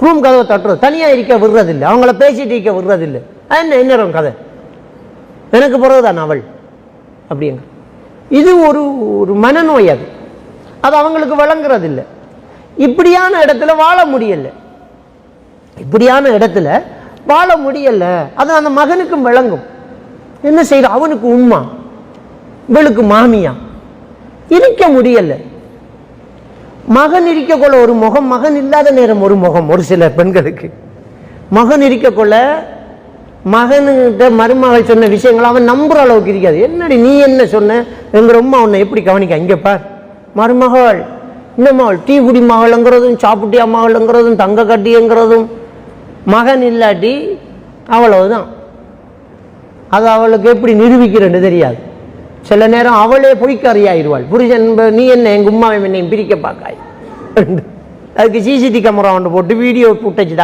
Room கதவை தட்டுறது, தனியாக இருக்க விடுறதில்லை, அவங்கள பேசிட்டு இருக்க விடுறதில்லை. என்ன கதை எனக்கு பிறகுதான் அவள் அப்படிங்க. இது ஒரு ஒரு மனநோய். அது அவங்களுக்கு வழங்குறதில்லை. இப்படியான இடத்துல வாழ முடியல, இப்படியான இடத்துல வாழ முடியல. அது அந்த மகனுக்கும் விளங்கும். என்ன செய்யற, அவனுக்கு உம்மா, இவளுக்கு மாமியா, இருக்க முடியல. மகன் இருக்கக்கொள்ள ஒரு முகம், மகன் இல்லாத நேரம் ஒரு முகம். ஒரு சில பெண்களுக்கு மகன் இருக்கக்கொள்ள மகனுகிட்ட மருமகள் சொன்ன விஷயங்கள் அவன் நம்புற அளவுக்கு இருக்காது. என்னடி நீ என்ன சொன்ன, எங்க அம்மா உன்னை எப்படி கவனிக்க, இங்க பார் மருமகள், இந்த மகள் டீ குடி மகள்ங்கிறதும் சாப்பிட்டியா மகள்ங்கிறதும் தங்க கட்டிங்கிறதும், மகன் இல்லாட்டி அவ்வளவுதான். அது அவளுக்கு எப்படி நிரூபிக்கிறேன்னு தெரியாது. சில நேரம் அவளே பொய்க்காரியாயிருவாள். புருஷன் நீ என்ன எங்க உம்மாவை என்னையும் பிரிக்க பார்க்காய், அதுக்கு சிசிடி கேமரா ஒன்று போட்டு வீடியோ ஃபுட்டேஜ்